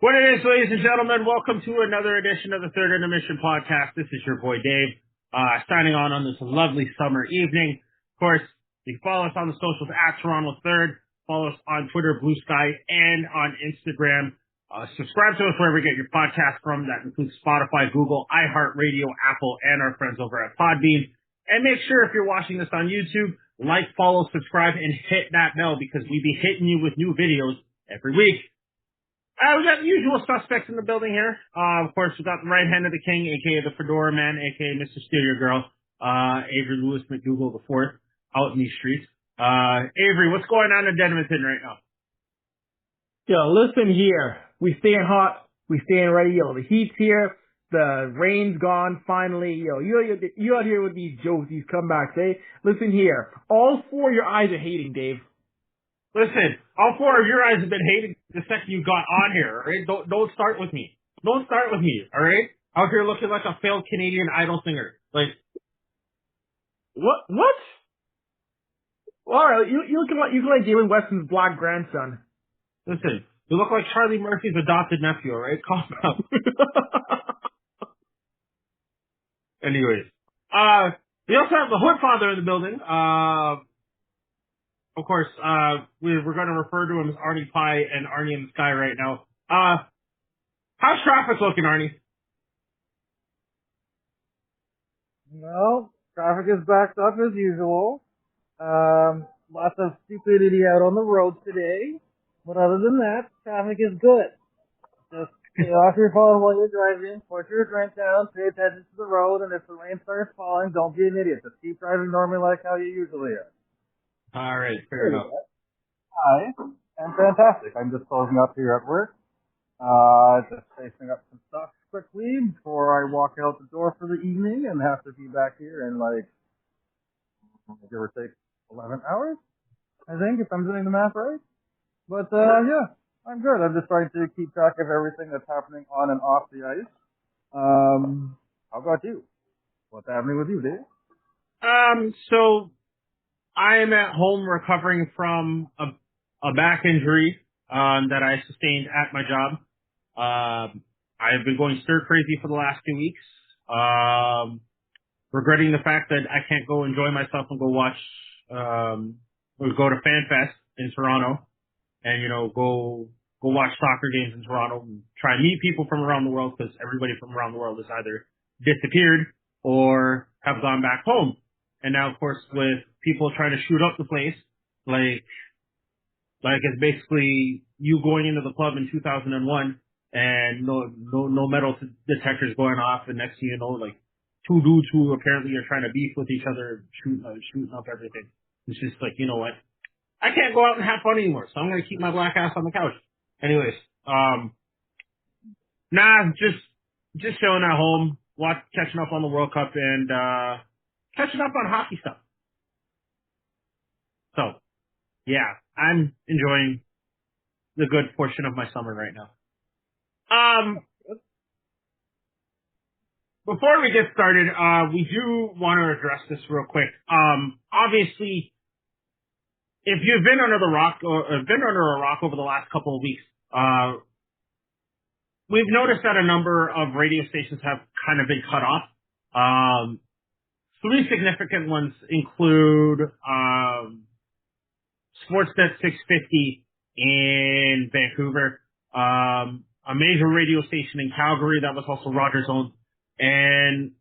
What it is, ladies and gentlemen, welcome to another edition of the Third Intermission Podcast. This is your boy Dave, signing on this lovely summer evening. Of course, you can follow us on the socials at Toronto Third, follow us on Twitter, Blue Sky, and on Instagram. Subscribe to us wherever you get your podcast from. That includes Spotify, Google, iHeartRadio, Apple, and our friends over at Podbean. And make sure if you're watching this on YouTube, like, follow, subscribe, and hit that bell because we be hitting you with new videos every week. We got the usual suspects in the building here. Of course, we got the right hand of the king, a.k.a. the Fedora Man, a.k.a. Mr. Stereo Girl, Avery Lewis McDougall IV, out in these streets. Avery, what's going on in Edmonton right now? Yo, listen here. We staying hot. We staying ready. Yo, the heat's here. The rain's gone finally. Yo, you out here with these jokes, these comebacks, eh? Listen here. All four of your eyes are hating, Dave. Listen, all four of your eyes have been hating the second you got on here, alright? Don't start with me. Don't start with me, alright? Out here looking like a failed Canadian Idol singer. Like, What? Alright, you look like Jalen Weston's black grandson. listen, you look like Charlie Murphy's adopted nephew, alright? Calm down. Anyways, we also have the Hood Father in the building. Of course, we're going to refer to him as Arnie Pie and Arnie in the Sky right now. How's traffic looking, Arnie? Well, traffic is backed up as usual. Lots of stupidity out on the roads today. But other than that, traffic is good. Just stay off your phone while you're driving, put your drink down, pay attention to the road, and if the rain starts falling, don't be an idiot. Just keep driving normally like how you usually are. All right, fair enough. Hi, I'm fantastic. I'm just closing up here at work. Just facing up some stuff quickly before I walk out the door for the evening and have to be back here in like, give or take, 11 hours, I think, if I'm doing the math right. But, yeah, I'm good. I'm just trying to keep track of everything that's happening on and off the ice. How about you? What's happening with you, Dave? So I am at home recovering from a back injury that I sustained at my job. I've been going stir crazy for the last 2 weeks, regretting the fact that I can't go enjoy myself and go watch, or go to FanFest in Toronto, and go watch soccer games in Toronto and try and meet people from around the world because everybody from around the world has either disappeared or have gone back home. And now, of course, with people trying to shoot up the place, like it's basically you going into the club in 2001 and no metal detectors going off, and next thing you know, like two dudes who apparently are trying to beef with each other, shooting up everything. It's just like, you know what? I can't go out and have fun anymore, so I'm gonna keep my black ass on the couch. Anyways, just chilling at home, catching up on the World Cup and catching up on hockey stuff. So, yeah, I'm enjoying the good portion of my summer right now. Before we get started, we do want to address this real quick. Obviously, if you've been under the rock or been under a rock over the last couple of weeks, we've noticed that a number of radio stations have kind of been cut off. Three significant ones include Sportsnet 650 in Vancouver, a major radio station in Calgary that was also Rogers owned, and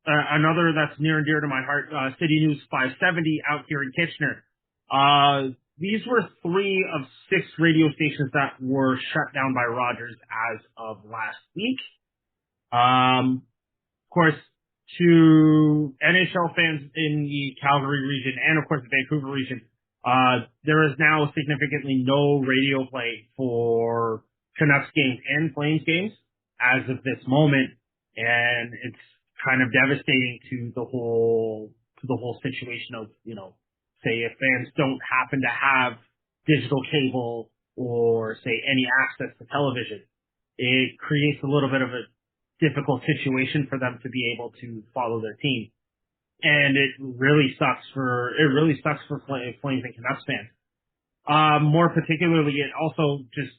another that's near and dear to my heart, City News 570 out here in Kitchener. These were 3 of 6 radio stations that were shut down by Rogers as of last week. Of course, to NHL fans in the Calgary region and of course the Vancouver region, there is now significantly no radio play for Canucks games and Flames games as of this moment, and it's kind of devastating to the whole situation of, say if fans don't happen to have digital cable or say any access to television, it creates a little bit of a difficult situation for them to be able to follow their team. And it really sucks for Flames and Canucks fans. More particularly, it also just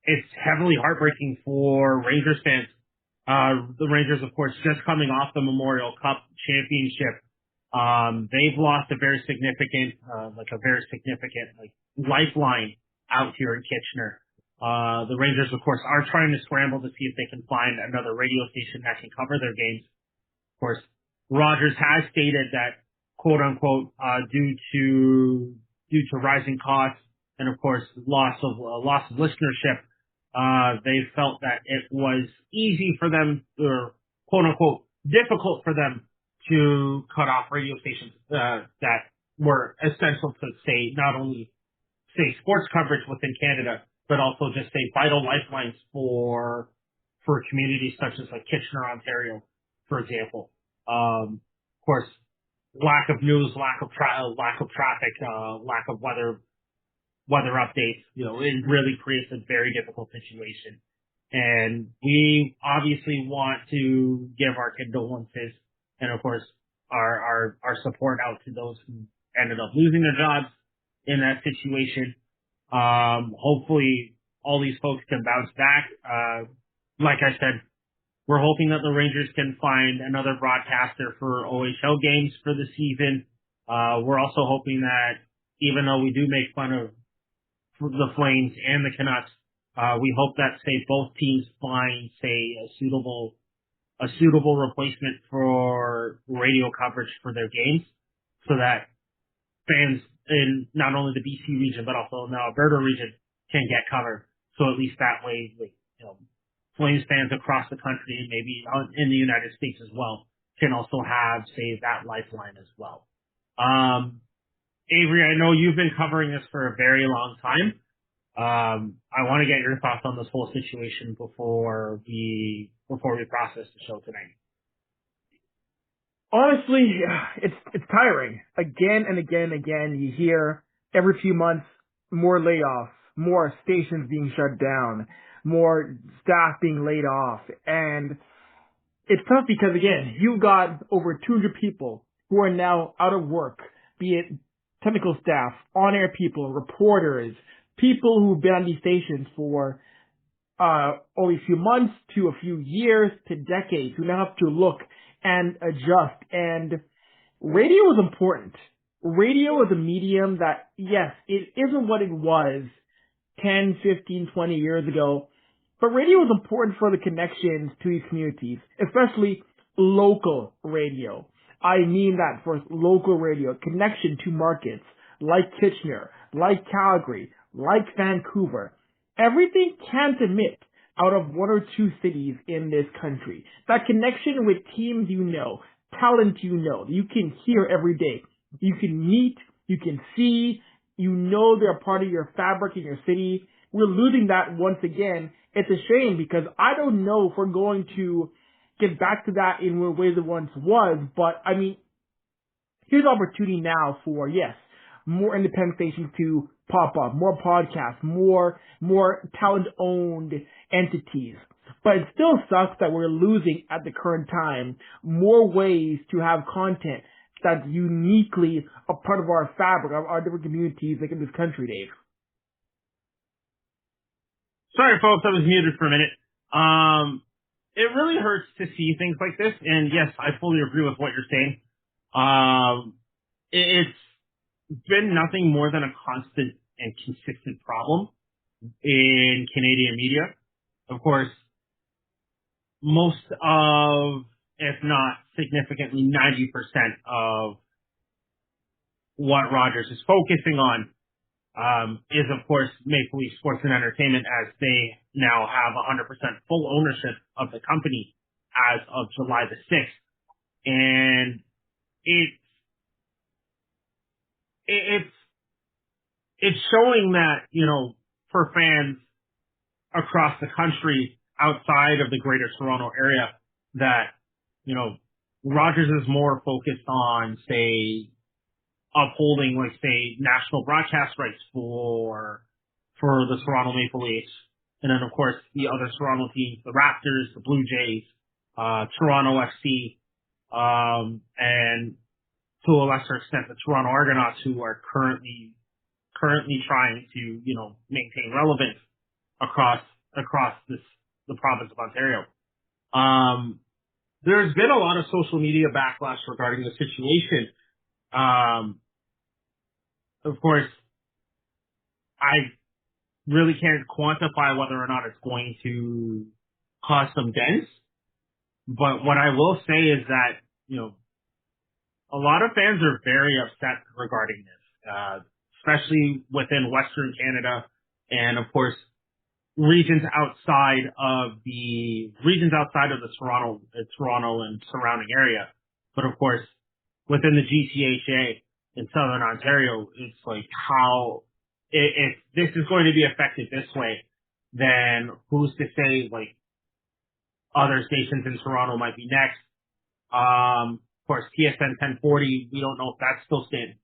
it's heavily heartbreaking for Rangers fans. The Rangers, of course, just coming off the Memorial Cup championship. They've lost a very significant lifeline out here in Kitchener. The Rangers, of course, are trying to scramble to see if they can find another radio station that can cover their games. Of course, Rogers has stated that, quote unquote, due to rising costs and of course loss of listenership, they felt that it was easy for them, or quote unquote difficult for them, to cut off radio stations that were essential to not only sports coverage within Canada, but also just vital lifelines for communities such as like Kitchener, Ontario, for example. Of course, lack of news, lack of traffic, lack of weather updates, it really creates a very difficult situation. And we obviously want to give our condolences and of course our support out to those who ended up losing their jobs in that situation. Hopefully all these folks can bounce back. Like I said, we're hoping that the Rangers can find another broadcaster for OHL games for the season. We're also hoping that even though we do make fun of the Flames and the Canucks, we hope that, both teams find, a suitable replacement for radio coverage for their games so that fans in not only the BC region, but also in the Alberta region can get covered. So at least that way, Flames fans across the country and maybe in the United States as well can also have, that lifeline as well. Avery, I know you've been covering this for a very long time. I want to get your thoughts on this whole situation before we process the show tonight. Honestly, it's tiring. Again and again and again, you hear every few months more layoffs, more stations being shut down, more staff being laid off. And it's tough because, again, you've got over 200 people who are now out of work, be it technical staff, on-air people, reporters, people who've been on these stations for only a few months to a few years to decades, who now have to look and adjust. And radio is important. Radio is a medium that, yes, it isn't what it was 10, 15, 20 years ago, but radio is important for the connections to these communities, especially local radio. I mean that for local radio, connection to markets like Kitchener, like Calgary, like Vancouver. Everything can't emit out of one or two cities in this country. That connection with teams talent you can hear every day. You can meet, you can see, they're part of your fabric in your city. We're losing that once again. It's a shame because I don't know if we're going to get back to that in ways it once was, but I mean, here's opportunity now for, yes, more independent stations to pop up, more podcasts, more talent-owned entities. But it still sucks that we're losing at the current time more ways to have content that's uniquely a part of our fabric, of our different communities in this country, Dave. Sorry, folks, I was muted for a minute. It really hurts to see things like this, and yes, I fully agree with what you're saying. It's been nothing more than a constant and consistent problem in Canadian media. Of course, most of, if not significantly 90% of what Rogers is focusing on is, of course, Maple Leaf Sports and Entertainment, as they now have 100% full ownership of the company as of July the 6th. And it's showing that, for fans across the country outside of the greater Toronto area, that, Rogers is more focused on, upholding, national broadcast rights for the Toronto Maple Leafs. And then, of course, the other Toronto teams, the Raptors, the Blue Jays, Toronto FC, and to a lesser extent, the Toronto Argonauts, who are currently trying to, maintain relevance across across the province of Ontario. There's been a lot of social media backlash regarding the situation. Of course, I really can't quantify whether or not it's going to cause some dents. But what I will say is that, a lot of fans are very upset regarding this, especially within Western Canada and, of course, regions outside of the Toronto and surrounding area. But of course, within the GTHA in Southern Ontario, it's like if this is going to be affected this way, then who's to say like other stations in Toronto might be next. Of course, TSN 1040, we don't know if that's still standing.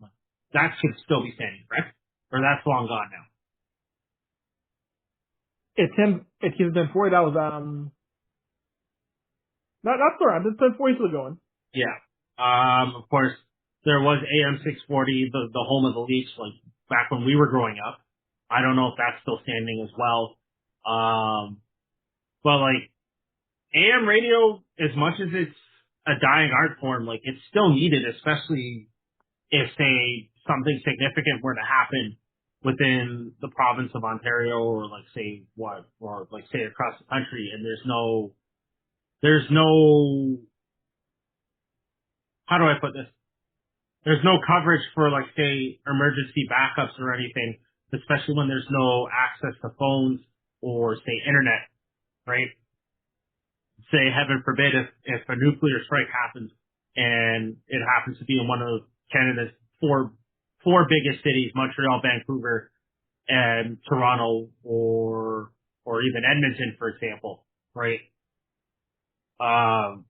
That should still be standing, correct? Or that's long gone now. It's 1040. That was not correct. It's 1040 still going. Yeah. Of course, there was AM 640, the home of the Leafs, like back when we were growing up. I don't know if that's still standing as well. But like AM radio, as much as it's a dying art form, like it's still needed, especially if say something significant were to happen within the province of Ontario or say across the country, and there's no, how do I put this? There's no coverage for say emergency backups or anything, especially when there's no access to phones or say internet, right? Say heaven forbid if a nuclear strike happens and it happens to be in one of Canada's four biggest cities, Montreal, Vancouver, and Toronto, or even Edmonton, for example, right? And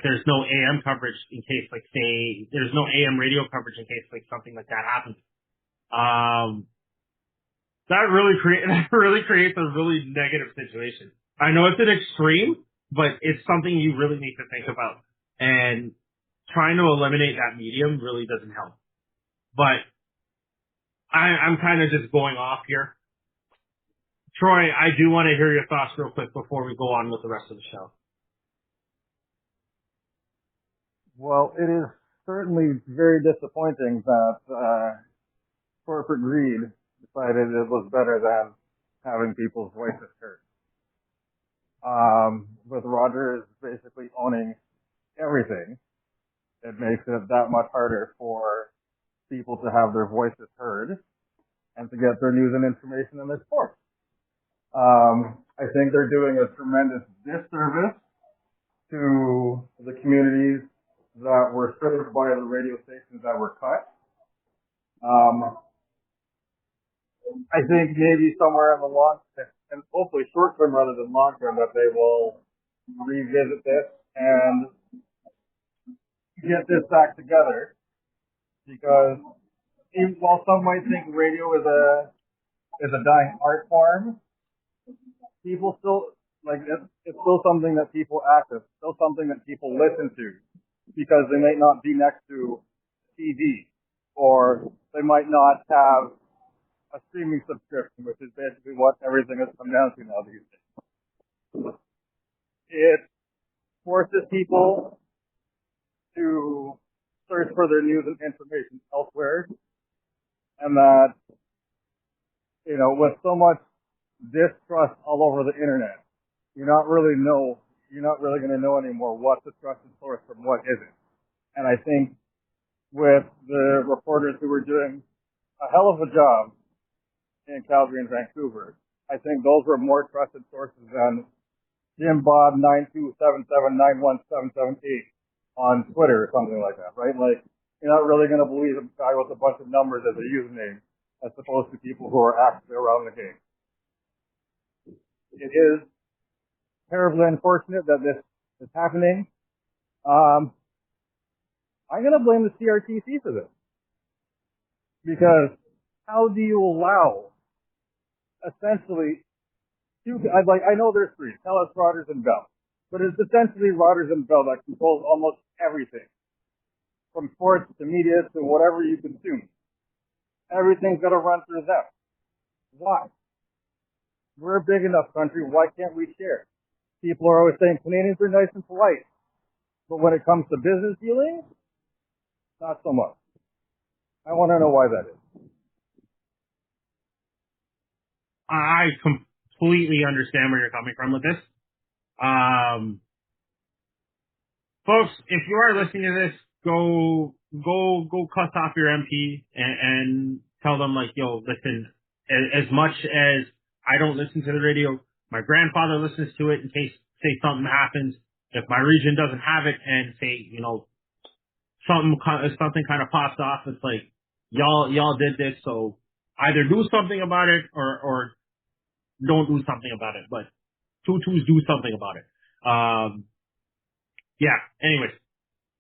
there's no AM coverage in case there's no AM radio coverage in case something like that happens. That really creates a really negative situation. I know it's an extreme, but it's something you really need to think about. And trying to eliminate that medium really doesn't help. But I'm kind of just going off here. Troy, I do want to hear your thoughts real quick before we go on with the rest of the show. Well, it is certainly very disappointing that corporate greed decided it was better than having people's voices heard. With Rogers basically owning everything, it makes it that much harder for people to have their voices heard and to get their news and information in their sports. I think they're doing a tremendous disservice to the communities that were served by the radio stations that were cut. I think maybe somewhere in the long, and hopefully short term rather than long term, that they will revisit this and get this back together. Because while some might think radio is a dying art form, people still it's still something that people access, still something that people listen to, because they might not be next to TV, or they might not have a streaming subscription, which is basically what everything has come down to now these days. It forces people to search for their news and information elsewhere, and that, with so much distrust all over the internet, you're not really going to know anymore what's a trusted source from what isn't. And I think with the reporters who were doing a hell of a job in Calgary and Vancouver, I think those were more trusted sources than Jim Bob 927791778 on Twitter or something like that, right? You're not really going to believe a guy with a bunch of numbers as a username as opposed to people who are actually around the game. It is terribly unfortunate that this is happening. I'm going to blame the CRTC for this, because how do you allow essentially I know there's three, TELUS, Rogers, and Bell, but it's essentially Rogers and Bell that controls almost everything, from sports to media to whatever you consume. Everything's got to run through them. Why? We're a big enough country. Why can't we share? People are always saying Canadians are nice and polite. But when it comes to business dealings, not so much. I want to know why that is. I completely understand where you're coming from with this. Folks, if you are listening to this, go cuss off your MP and tell them like, yo, listen, as much as I don't listen to the radio, my grandfather listens to it in case, say something happens. If my region doesn't have it and say, you know, something kind of pops off, it's like, y'all did this, so either do something about it or don't do something about it, but two twos do something about it. Yeah, anyways.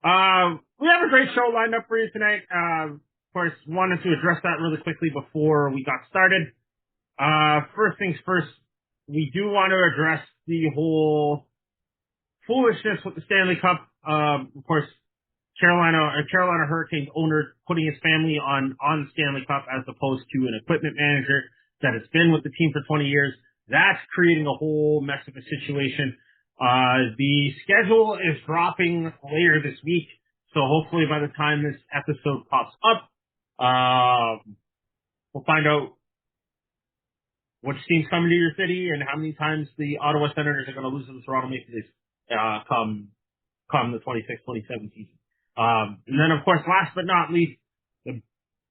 We have a great show lined up for you tonight. Of course, wanted to address that really quickly before we got started. First things first, we do want to address the whole foolishness with the Stanley Cup. Of course, Carolina Hurricanes owner putting his family on the Stanley Cup as opposed to an equipment manager that has been with the team for 20 years. That's creating a whole mess of a situation. The schedule is dropping later this week, so hopefully by the time this episode pops up, we'll find out which team's coming to your city and how many times the Ottawa Senators are going to lose to the Toronto Maple Leafs come the 26-27 season. And then, of course, last but not least, the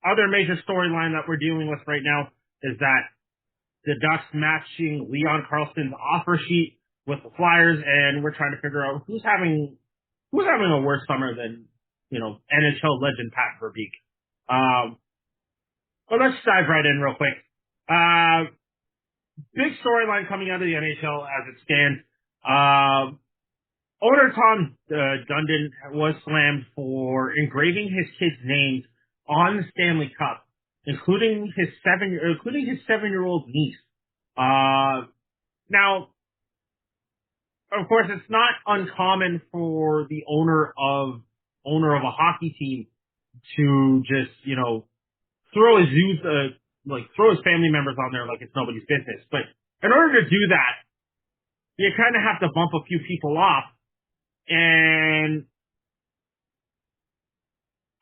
other major storyline that we're dealing with right now is that the Ducks matching Leon Karlsson's offer sheet with the Flyers, and we're trying to figure out who's having a worse summer than, you know, NHL legend Pat Verbeek. But let's dive right in real quick. Big storyline coming out of the NHL as it stands. Owner Tom Dundon was slammed for engraving his kids' names on the Stanley Cup, including his 7-year-old niece. Now, of course, it's not uncommon for the owner of a hockey team to just, you know, throw his family members on there like it's nobody's business. But in order to do that, you kind of have to bump a few people off. And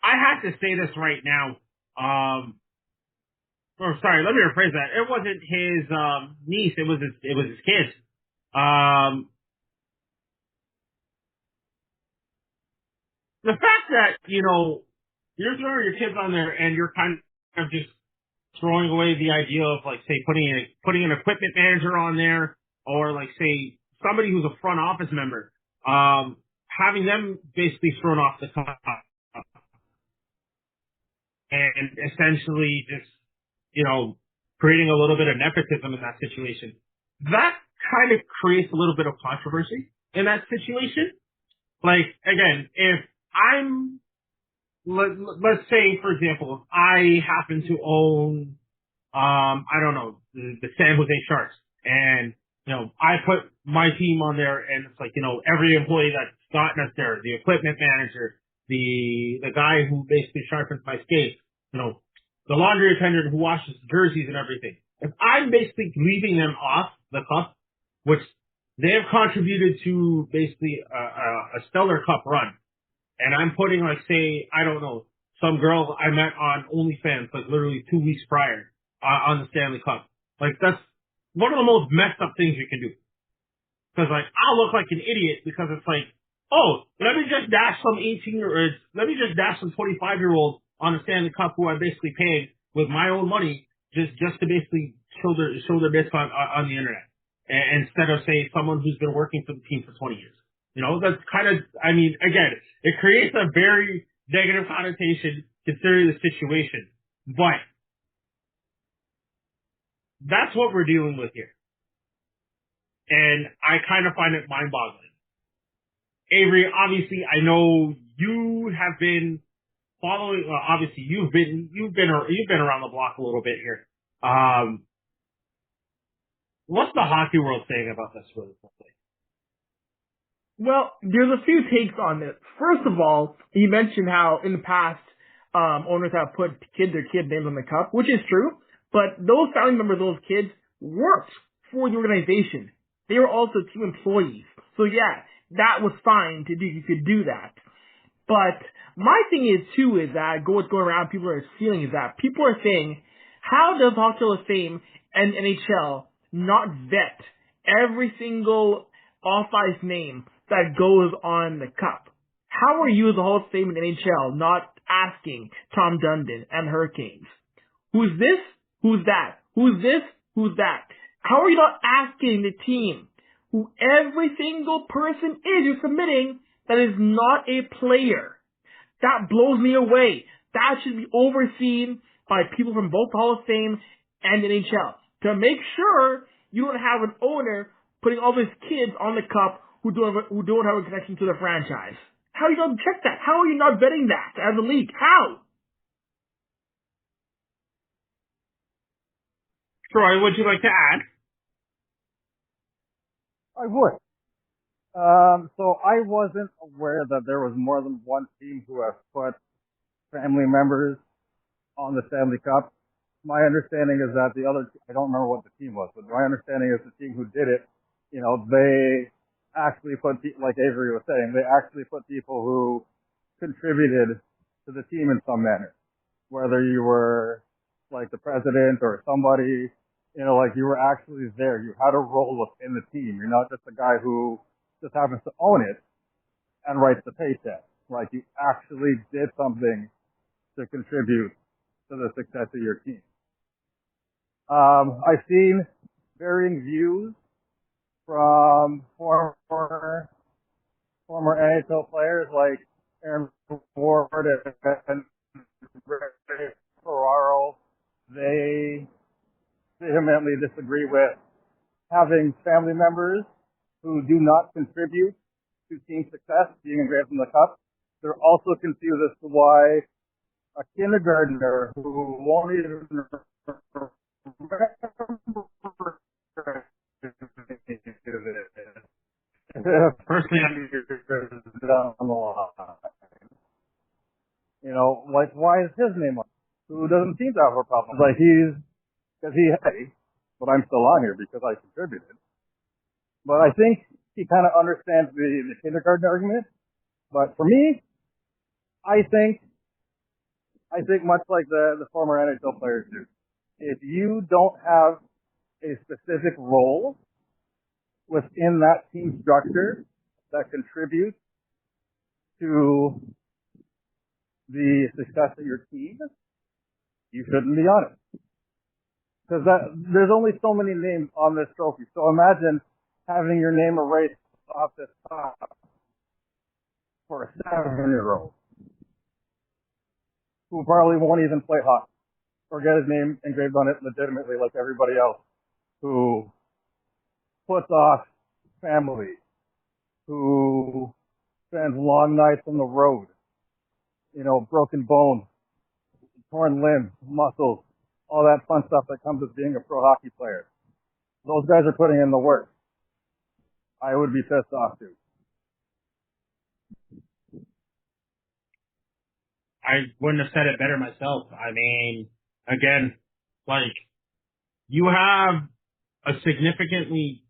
I have to say this right now. Sorry, let me rephrase that. It wasn't his niece. It was his kids. The fact that, you know, you're throwing your kids on there and you're kind of just throwing away the idea of, like, say, putting an equipment manager on there, or, like, say, somebody who's a front office member, having them basically thrown off the cup and essentially just, you know, creating a little bit of nepotism in that situation. That kind of creates a little bit of controversy in that situation. Like, again, if let's say, for example, I happen to own, I don't know, the San Jose Sharks, and, you know, I put my team on there, and it's like, you know, every employee that's gotten us there, the equipment manager, the guy who basically sharpens my skates, you know, the laundry attendant who washes the jerseys and everything. If I'm basically leaving them off the cup, which they have contributed to basically a stellar cup run, and I'm putting, like, say, I don't know, some girl I met on OnlyFans, like, literally 2 weeks prior, on the Stanley Cup. Like, that's one of the most messed up things you can do. Because, like, I'll look like an idiot because it's like, oh, let me just dash some 25-year-old on the Stanley Cup who I'm basically paying with my own money just to basically show their bits on the internet. Instead of, say, someone who's been working for the team for 20 years. You know, that's kind of, I mean, again, it creates a very negative connotation considering the situation. But that's what we're dealing with here. And I kind of find it mind-boggling. Avery, obviously, I know you have been following, obviously you've been around the block a little bit here. What's the hockey world saying about this really quickly? Well, there's a few takes on this. First of all, you mentioned how in the past, owners have put their kid names on the cup, which is true, but those family members, those kids worked for the organization. They were also team employees. So yeah, that was fine to do. You could do that. But my thing is too is that what's going around, people are feeling is that people are saying, how does Hockey Hall of Fame and NHL not vet every single off-ice name that goes on the cup? How are you as a Hall of Fame and NHL not asking Tom Dundon and Hurricanes? Who's this? Who's that? Who's this? Who's that? How are you not asking the team who every single person is you're submitting that is not a player? That blows me away. That should be overseen by people from both the Hall of Fame and the NHL to make sure you don't have an owner putting all these kids on the cup who don't have a connection to the franchise. How are you going to check that? How are you not vetting that as a league? How? Troy, would you like to add? I would. So I wasn't aware that there was more than one team who has put family members on the Stanley Cup. My understanding is that the other, I don't remember what the team was, but my understanding is the team who did it, they actually put, like Avery was saying, they actually put people who contributed to the team in some manner. Whether you were like the president or somebody, like you were actually there. You had a role within the team. You're not just a guy who just happens to own it and writes the paycheck. Like you actually did something to contribute to the success of your team. I've seen varying views from former NHL players like Aaron Ward and Ray Ferraro. They vehemently disagree with having family members who do not contribute to team success being engraved in the cup. They're also confused as to why a kindergartner who won't even down the line. Like why is his name on? Who doesn't seem to have a problem? Like but I'm still on here because I contributed. But I think he kind of understands the kindergarten argument. But for me, I think much like the former NHL players do, if you don't have a specific role within that team structure that contributes to the success of your team, you shouldn't be on it. Because there's only so many names on this trophy. So imagine having your name erased off the top for a 7-year-old who probably won't even play hockey or get his name engraved on it legitimately like everybody else who puts off family, who spends long nights on the road, broken bones, torn limbs, muscles, all that fun stuff that comes with being a pro hockey player. Those guys are putting in the work. I would be pissed off too. I wouldn't have said it better myself. I mean, again, like, you have a significantly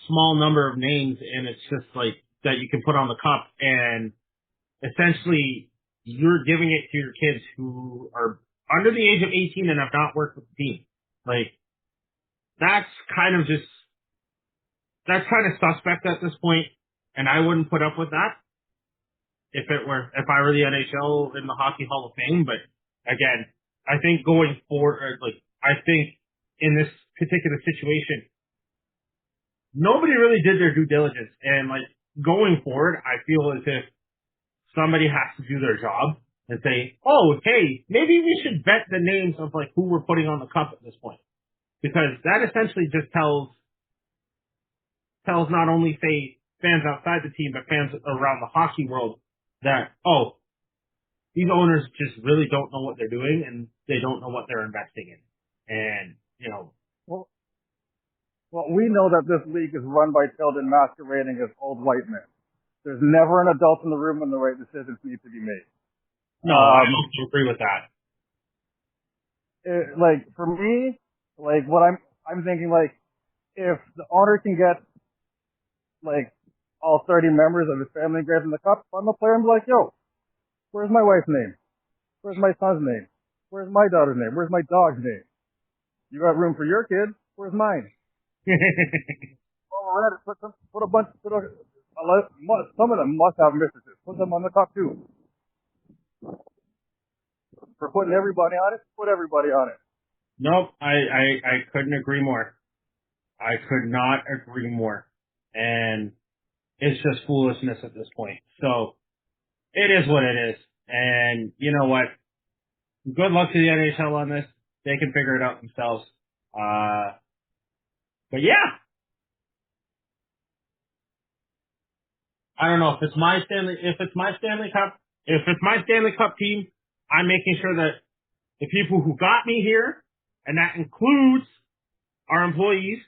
small number of names and it's just like that you can put on the cup, and essentially you're giving it to your kids who are under the age of 18 and have not worked with the team. Like, that's kind of suspect at this point, and I wouldn't put up with that if I were the NHL in the Hockey Hall of Fame. But again, I think going forward, I think in this particular situation, nobody really did their due diligence, and going forward, I feel as if somebody has to do their job and say, oh, hey, maybe we should vet the names of who we're putting on the cup at this point. Because that essentially just tells not only, say, fans outside the team, but fans around the hockey world that, oh, these owners just really don't know what they're doing and they don't know what they're investing in. And, Well, we know that this league is run by children masquerading as old white men. There's never an adult in the room when the right decisions need to be made. No, I don't agree with that. For me, what I'm thinking, if the owner can get like all 30 members of his family engraved in the cup, I'm a player and be like, yo, where's my wife's name? Where's my son's name? Where's my daughter's name? Where's my dog's name? You got room for your kids? Where's mine? Well, we're at it. Some of them must have mistresses. Put them on the cup too. For putting everybody on it, put everybody on it. Nope, I couldn't agree more. I could not agree more. And it's just foolishness at this point. So, it is what it is. And you know what? Good luck to the NHL on this. They can figure it out themselves. But yeah. I don't know if it's my Stanley Cup team, I'm making sure that the people who got me here, and that includes our employees,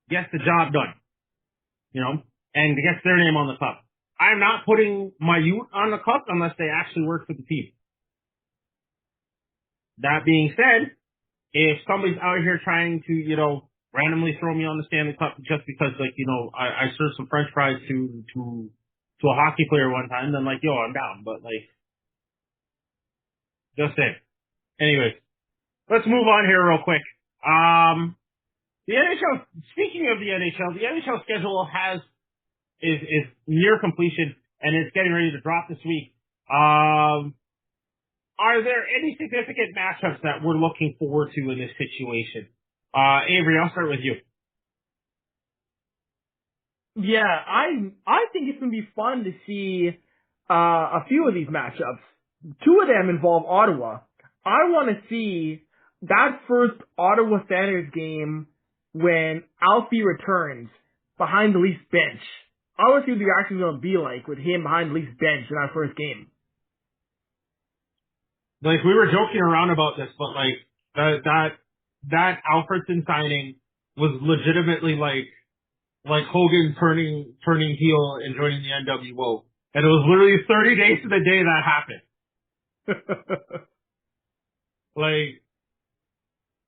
gets the job done. You know, and gets their name on the cup. I'm not putting my youth on the cup unless they actually work for the team. That being said, if somebody's out here trying to, you know, randomly throw me on the Stanley Cup just because, like, you know, I served some French fries to a hockey player one time, then like, yo, I'm down. But like, just saying. Anyways, let's move on here real quick. The NHL. Speaking of the NHL schedule is near completion and it's getting ready to drop this week. Are there any significant matchups that we're looking forward to in this situation? Avery, I'll start with you. Yeah, I think it's gonna be fun to see a few of these matchups. Two of them involve Ottawa. I want to see that first Ottawa Senators game when Alfie returns behind the Leafs bench. I want to see what the reaction is going to be like with him behind the Leafs bench in that first game. Like, we were joking around about this, but like that Alfredson signing was legitimately like Hogan turning heel and joining the NWO. And it was literally 30 days to the day that happened. Like,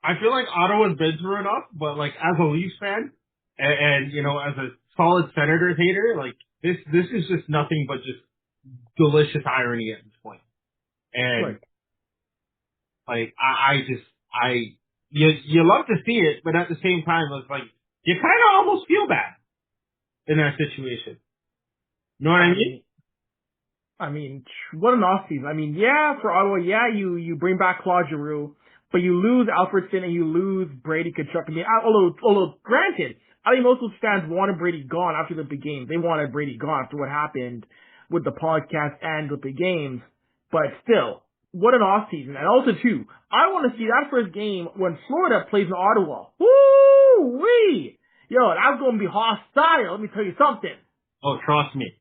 I feel like Ottawa's been through enough, but like, as a Leafs fan and you know, as a solid Senators hater, like, this is just nothing but just delicious irony at this point. And right. Like, you love to see it, but at the same time, it's like, you kind of almost feel bad in that situation. You know what I mean? I mean, what an off-season. I mean, yeah, for Ottawa, yeah, you bring back Claude Giroux, but you lose Alfredson and you lose Brady Tkachuk. I mean, although granted, I think most of the fans wanted Brady gone after the big games. They wanted Brady gone after what happened with the podcast and the big games. But still, what an off-season. And also, too, I want to see that first game when Florida plays in Ottawa. Woo-wee! Yo, that's going to be hostile. Let me tell you something. Oh, trust me.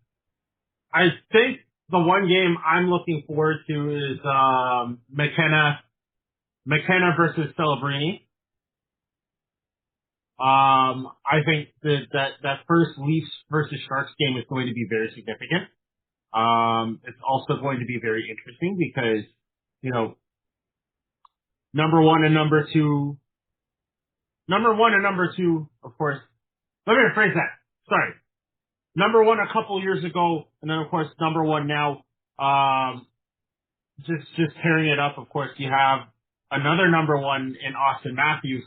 I think the one game I'm looking forward to is McKenna versus Celebrini. I think that first Leafs versus Sharks game is going to be very significant. It's also going to be very interesting because, you know, number one and number two, of course. Let me rephrase that. Sorry. Number one a couple years ago, and then of course number one now. Just tearing it up. Of course, you have another number one in Austin Matthews.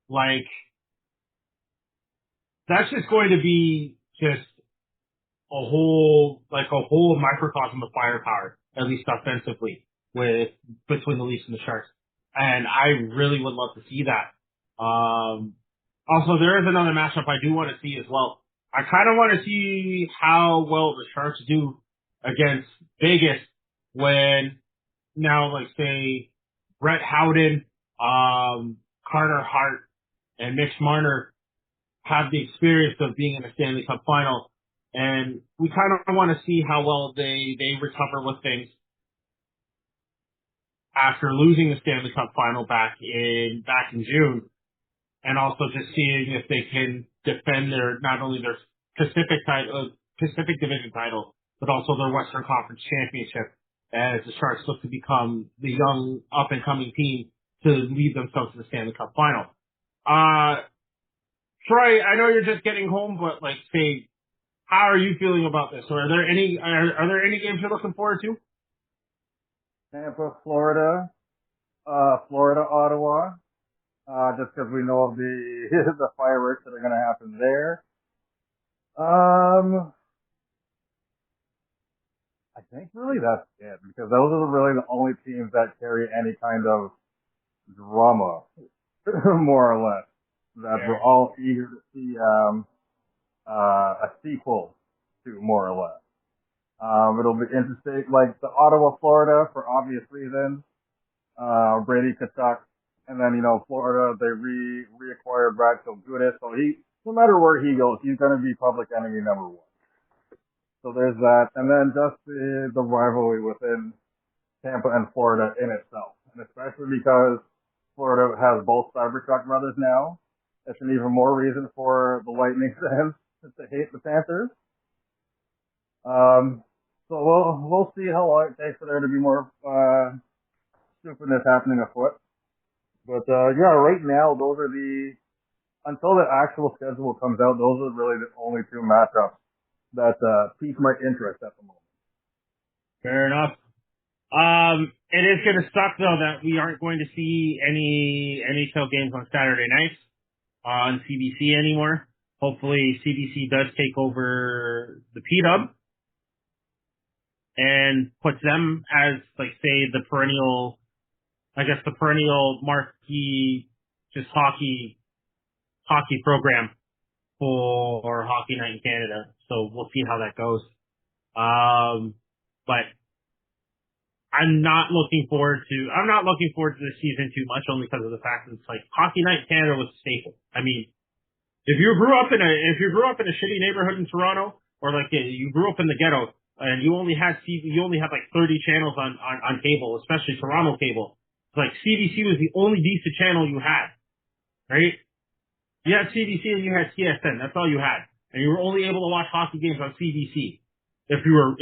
Like, that's just going to be just a whole microcosm of firepower, at least offensively, between the Leafs and the Sharks. And I really would love to see that. Also, there is another matchup I do want to see as well. I kind of want to see how well the Sharks do against Vegas when now, like, say, Brett Howden, Carter Hart, and Mitch Marner have the experience of being in a Stanley Cup final. And we kind of want to see how well they recover with things after losing the Stanley Cup final back in June. And also just seeing if they can defend not only their Pacific Division title, but also their Western Conference championship as the Sharks look to become the young up and coming team to lead themselves to the Stanley Cup final. Troy, I know you're just getting home, but like, say, how are you feeling about this? Or are there any games you're looking forward to? Tampa, Florida, Ottawa, just because we know of the the fireworks that are going to happen there. I think really that's it, because those are really the only teams that carry any kind of drama, more or less. That we're all eager to see a sequel to, more or less. It'll be interesting, like the Ottawa, Florida, for obvious reasons. Brady Tkachuk, and then, Florida, they reacquired Brad Kilgudas, so no matter where he goes, he's going to be public enemy number one. So there's that, and then just the rivalry within Tampa and Florida in itself, and especially because Florida has both Cybertruck brothers now. It's an even more reason for the Lightning fans to hate the Panthers. So we'll see how long it takes for there to be more stupidness happening afoot. But right now those are until the actual schedule comes out, those are really the only two matchups that pique my interest at the moment. Fair enough. It is going to suck though that we aren't going to see any NHL games on Saturday nights on CBC anymore. Hopefully CBC does take over the P-Dub and puts them as, like, say, the perennial marquee, just hockey program for Hockey Night in Canada. So we'll see how that goes. But I'm not looking forward to this season too much, only because of the fact that it's like Hockey Night in Canada was a staple. I mean, if you grew up in a shitty neighborhood in Toronto, or like you grew up in the ghetto and you only had like 30 channels on cable, especially Toronto cable, like CBC was the only decent channel you had, right? You had CBC and you had TSN. That's all you had, and you were only able to watch hockey games on CBC. If you were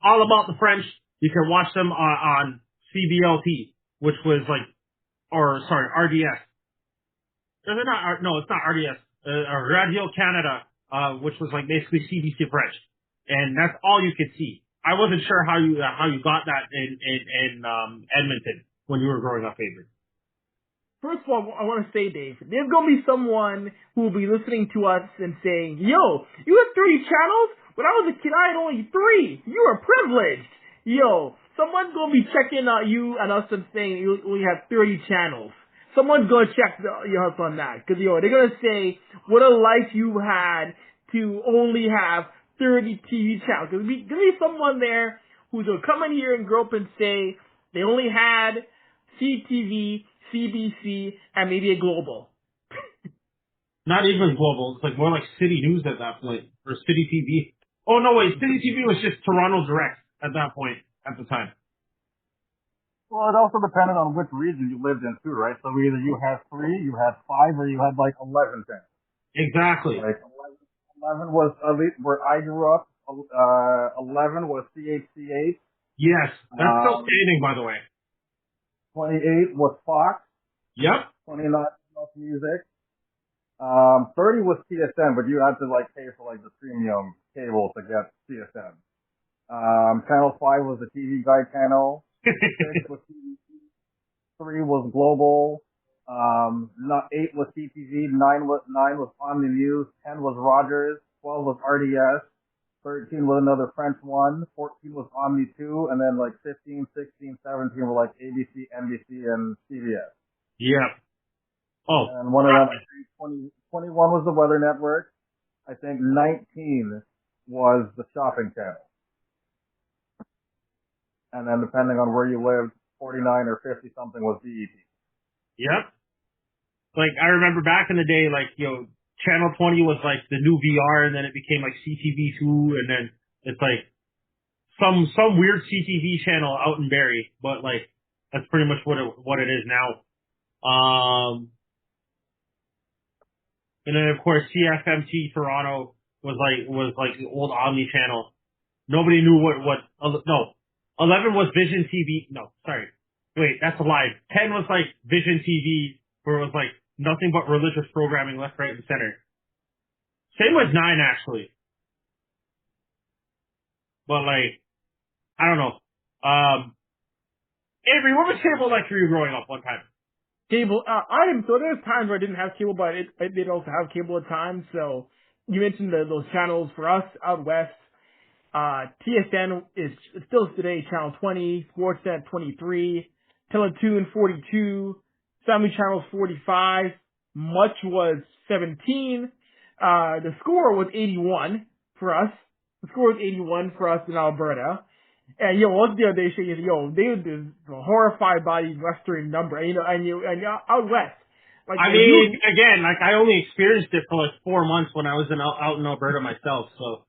all about the French, you could watch them on CBLT, which was RDS. It's not RDS. Radio Canada, which was like basically CBC French, and that's all you could see. I wasn't sure how you got that in Edmonton when you were growing up, Avery. First of all, I want to say, Dave, there's going to be someone who will be listening to us and saying, yo, you have 30 channels? When I was a kid, I had only 3. You are privileged. Yo, someone's going to be checking you and us and saying you only have 30 channels. Someone's going to check your us on that. Because, they're going to say what a life you had to only have 30 TV channels. There's going to be someone there who's going to come in here and grow up and say they only had CTV, CBC, and maybe a Global. Not even Global. It's like more like City News at that point, or City TV. Oh no, wait, City TV was just Toronto Direct at that point, at the time. Well, it also depended on which region you lived in too, right? So either you had 3, you had 5, or you had like 11 channels. Exactly. Like 11 was, at least where I grew up, 11 was CHCH. Yes, that's still standing, by the way. 28 was Fox. Yep. 29 was Music. 30 was TSN, but you had to like pay for like the premium cable to get TSN. Channel 5 was the TV Guide channel. 6 was TV. 3 was Global. 8 was CTV. 9 was Omni News. 10 was Rogers. 12 was RDS. 13 was another French one. 14 was Omni 2, and then like 15, 16, 17 were like ABC, NBC, and CBS. Yeah. Oh. And one of them, I think 21 was the Weather Network. I think 19 was the Shopping Channel. And then depending on where you lived, 49 or 50 something was BET. Yep. Like, I remember back in the day, like, Channel 20 was like the new VR, and then it became like CTV2, and then it's like some weird CTV channel out in Barrie, but like, that's pretty much what it is now. And then of course CFMT Toronto was like the old Omni channel. Nobody knew 11 was Vision TV. No, sorry. Wait, that's a lie. 10 was like Vision TV, where it was like nothing but religious programming left, right, and center. Same with 9, actually. But like, I don't know. Avery, what was cable like for you growing up one time? Cable, so there's times where I didn't have cable, but I did also have cable at times. So you mentioned those channels for us out west. TSN is still today channel 20, Sportsnet 23, Teletoon 42, Family Channels 45, Much was 17. The score was 81 for us. The score was 81 for us in Alberta. And what's the other day saying is, they were horrified by these Western number, and out west. Like, I mean, again, like I only experienced it for like 4 months when I was out in Alberta myself, so.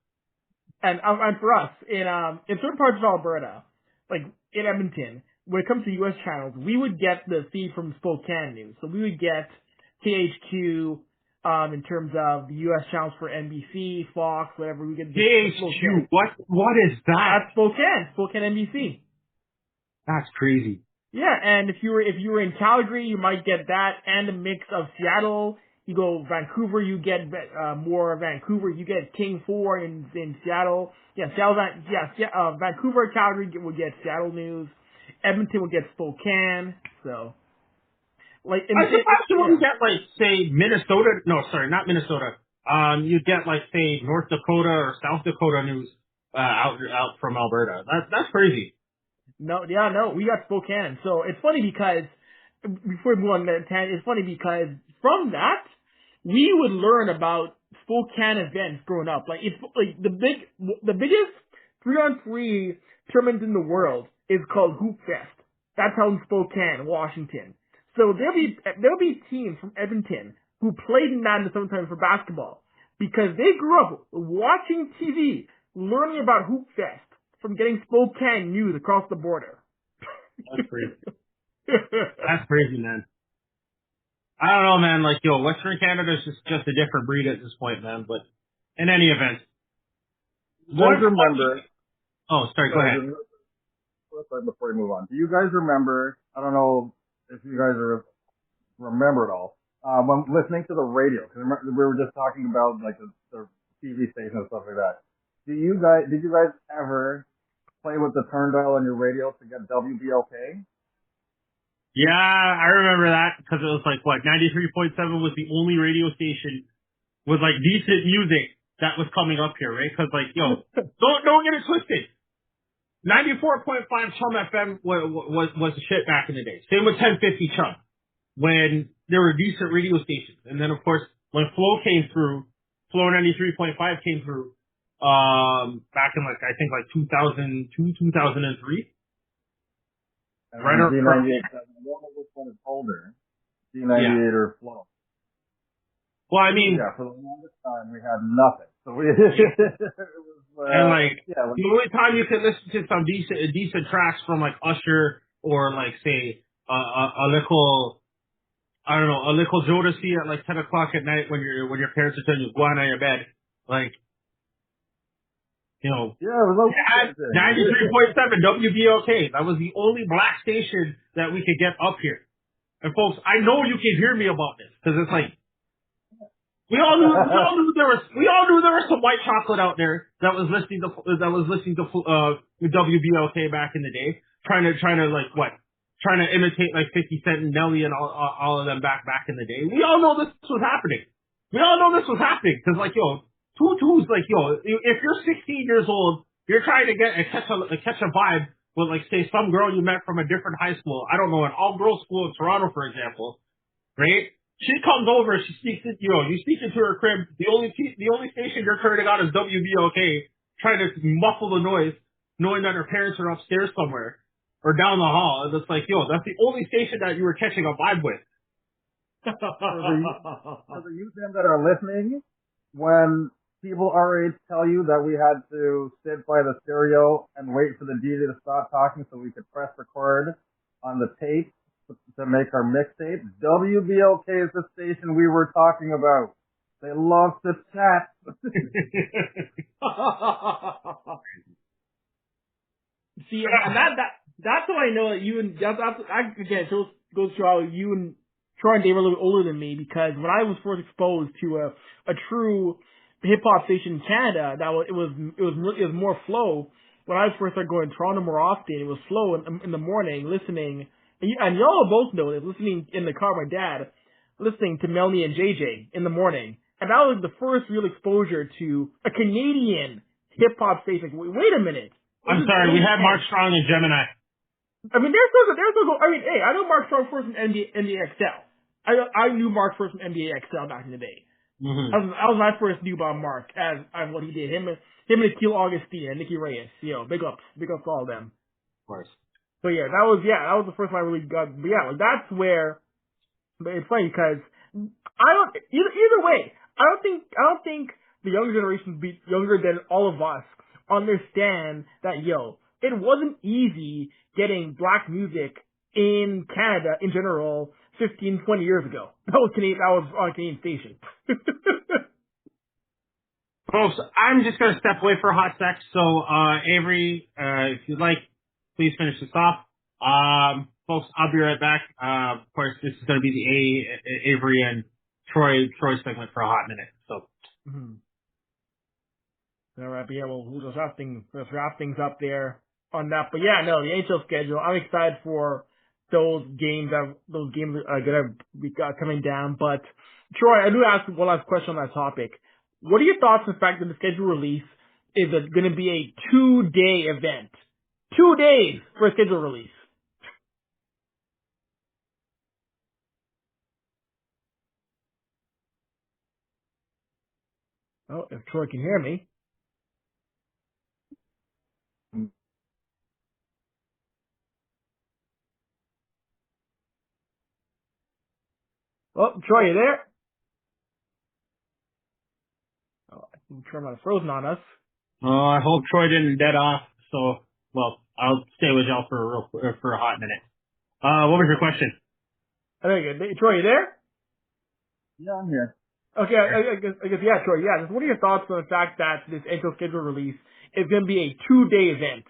And for us, in certain parts of Alberta, like in Edmonton, when it comes to U.S. channels, we would get the feed from Spokane News. So we would get KHQ, in terms of the U.S. channels for NBC, Fox, whatever. We get KHQ, what is that? That's Spokane NBC. That's crazy. Yeah, and if you were in Calgary, you might get that and a mix of Seattle. You go Vancouver, you get more Vancouver. You get King 4 in Seattle. Yeah, Vancouver, Calgary would get Seattle news. Edmonton would get Spokane. So, like, I suppose you wouldn't get like say Minnesota. No, sorry, not Minnesota. You'd get like say North Dakota or South Dakota news out from Alberta. That's crazy. No, we got Spokane. So it's funny because before we move on to 10, it's funny because from that we would learn about Spokane events growing up. Like it's like the biggest 3-on-3 tournament in the world is called Hoop Fest. That's held in Spokane, Washington. So there'll be teams from Edmonton who played in that sometimes for basketball because they grew up watching TV, learning about Hoop Fest from getting Spokane news across the border. That's crazy. That's crazy, man. I don't know, man. Like, Western Canada is just a different breed at this point, man. But in any event, you guys remember? Oh, sorry. Go ahead. Before we move on, do you guys remember? I don't know if you guys remember it all. When listening to the radio, because we were just talking about like the TV station and stuff like that. Did you guys ever play with the turn dial on your radio to get WBLK? Yeah, I remember that because it was like 93.7 was the only radio station with like decent music that was coming up here, right? Because don't get it twisted. 94.5 Chum FM was the shit back in the day. Same with 1050 Chum when there were decent radio stations, and then of course when Flow came through, Flow 93.5 came through. Back in I think 2002, 2003. Right around D98. Which one is older? D98 or Flow? Well, I mean, yeah, for the longest time we had nothing. So it was, and the only time you could listen to some decent tracks from like Usher or say a little Jodeci at 10 o'clock at night when your parents are telling you go on your bed, yeah, it was okay. 93.7 WBLK. That was the only black station that we could get up here. And folks, I know you can hear me about this because it's like we all knew there was some white chocolate out there that was listening to WBLK back in the day, trying to imitate 50 Cent and Nelly and all of them back in the day. We all know this was happening. Because Tutu's if you're 16 years old, you're trying to catch a vibe with say some girl you met from a different high school. I don't know, an all-girls school in Toronto, for example, right? She comes over, she sneaks in, you sneak into her crib. The only station you're turning on is WBLK, trying to muffle the noise, knowing that her parents are upstairs somewhere or down the hall. And it's that's the only station that you were catching a vibe with. For the youth that are listening, when people our age tell you that we had to sit by the stereo and wait for the DJ to stop talking so we could press record on the tape to make our mixtape, WBLK is the station we were talking about. They love to chat. See, and That's how I know that you and again, it goes to how you and Troy and Dave are a little older than me, because when I was first exposed to a true hip hop station in Canada, it was more flow. When I first started going to Toronto more often, it was slow in the morning, listening, and y'all both know this, listening in the car with my dad, listening to Melanie and JJ in the morning. And that was the first real exposure to a Canadian hip-hop station. Wait a minute. I'm sorry, we had Mark Strong and Gemini. I mean, hey, I know Mark Strong first from NBA XL. I knew Mark first from NBA XL back in the day. Mm-hmm. That was my first knew about Mark as what he did. Him and Akil Augustine and Nicky Reyes. Big ups to all of them. Of course. So that was the first time I really got. But yeah, like that's where. But it's funny because either way, I don't think the younger generation, younger than all of us, understand that it wasn't easy getting black music in Canada in general 15, 20 years ago. That was on a Canadian station. Folks, I'm just going to step away for a hot sec. So, Avery, if you'd like, please finish this off. Folks, I'll be right back. Of course, this is going to be the Avery and Troy segment for a hot minute. So. Mm-hmm. All right, but yeah, we'll just wrap things up there on that. But yeah, no, the NHL schedule. I'm excited for those games are gonna be coming down. But Troy, I do ask one last question on that topic. What are your thoughts on the fact that the schedule release is going to be a 2-day event? 2 days for a schedule release. Oh, if Troy can hear me. Oh, Troy, you there? Oh, I think Troy might have frozen on us. Oh, I hope Troy didn't dead off. So, well, I'll stay with y'all for a hot minute. What was your question? Very good. Troy, you there? Yeah, I'm here. Okay, I guess, yeah, Troy, yeah. Just what are your thoughts on the fact that this NHL schedule release is going to be a 2-day event?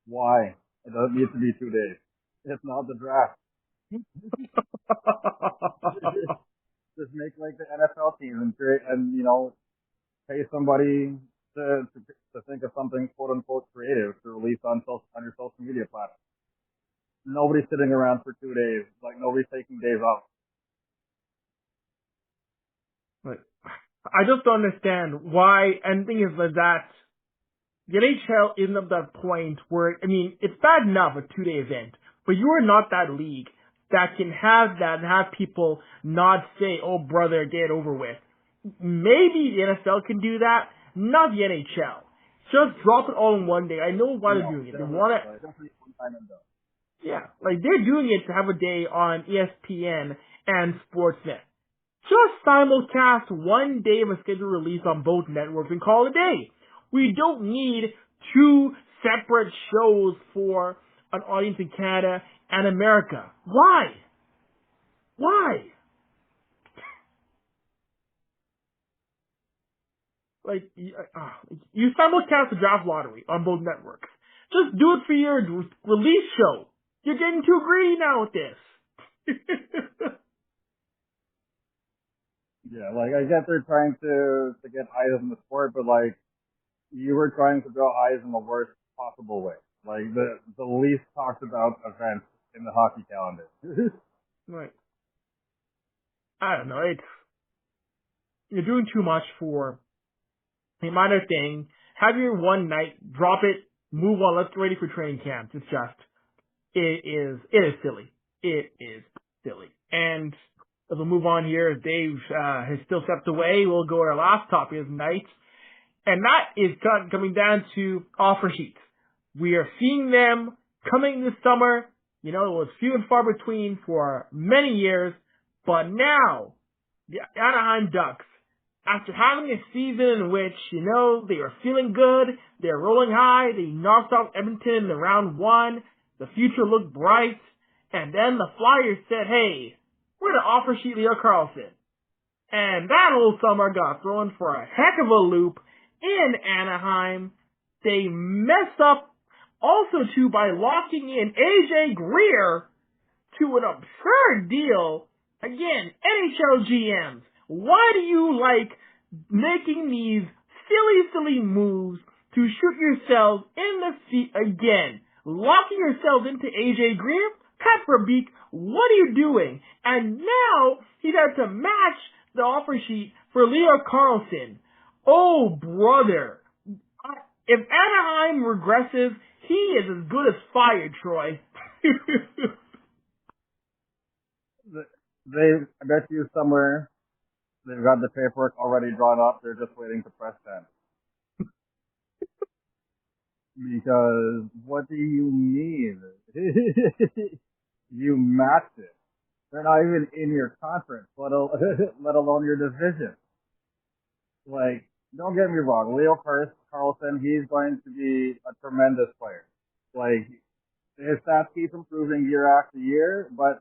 Why? It doesn't need to be 2 days. It's not the draft. Just make like the NFL team and create, and pay somebody to think of something quote unquote creative to release on your social media platform. Nobody's sitting around for 2 days. Like nobody's taking days off. Like, I just don't understand why. And the thing is that the NHL isn't at that point where, I mean, it's bad enough a 2-day event, but you are not that league that can have that and have people not say, "Oh, brother, get it over with." Maybe the NFL can do that, not the NHL. Just drop it all in one day. I know why they're doing it. They want to. Yeah, like they're doing it to have a day on ESPN and Sportsnet. Just simulcast 1 day of a scheduled release on both networks and call it a day. We don't need 2 separate shows for an audience in Canada and America. Why? Why? Like, you simulcast the draft lottery on both networks. Just do it for your release show. You're getting too greedy now with this. Yeah, like I get they're trying to get eyes on the sport, but like you were trying to draw eyes in the worst possible way. Like the least talked about event in the hockey calendar. Right. I don't know. You're doing too much for a minor thing. Have your one night, drop it, move on. Let's get ready for training camps. It is silly. It is silly. And as we'll move on here, Dave has still stepped away. We'll go to our last topic of the night, and that is coming down to offer sheets. We are seeing them coming this summer. It was few and far between for many years, but now the Anaheim Ducks, after having a season in which, they were feeling good, they're rolling high, they knocked off Edmonton in round 1, the future looked bright, and then the Flyers said, "Hey, we're going to offer sheet Leo Carlson." And that whole summer got thrown for a heck of a loop in Anaheim. They messed up Also, too, by locking in AJ Greer to an absurd deal. Again, NHL GMs, why do you like making these silly moves to shoot yourselves in the feet again? Locking yourselves into AJ Greer? Pat Verbeek, what are you doing? And now he's had to match the offer sheet for Leo Carlsson. Oh, brother. If Anaheim regresses, he is as good as fired, Troy. I bet you somewhere they've got the paperwork already drawn up. They're just waiting to press send. Because what do you mean? You matched it. They're not even in your conference, let alone your division. Like, don't get me wrong, Leo Carlsson, he's going to be a tremendous player. Like, his stats keep improving year after year, but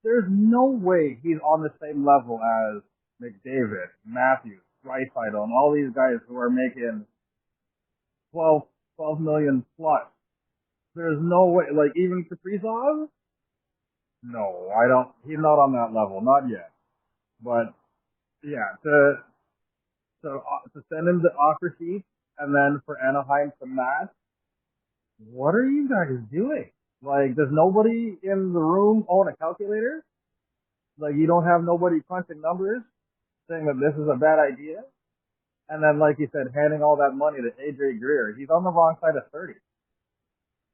there's no way he's on the same level as McDavid, Matthews, Draisaitl, and all these guys who are making 12 million plus. There's no way, like, even Kaprizov? No, he's not on that level, not yet. But, yeah, to send him the offer sheet, and then for Anaheim to match, what are you guys doing? Like, does nobody in the room own a calculator? Like, you don't have nobody crunching numbers, saying that this is a bad idea? And then, like you said, handing all that money to AJ Greer, he's on the wrong side of 30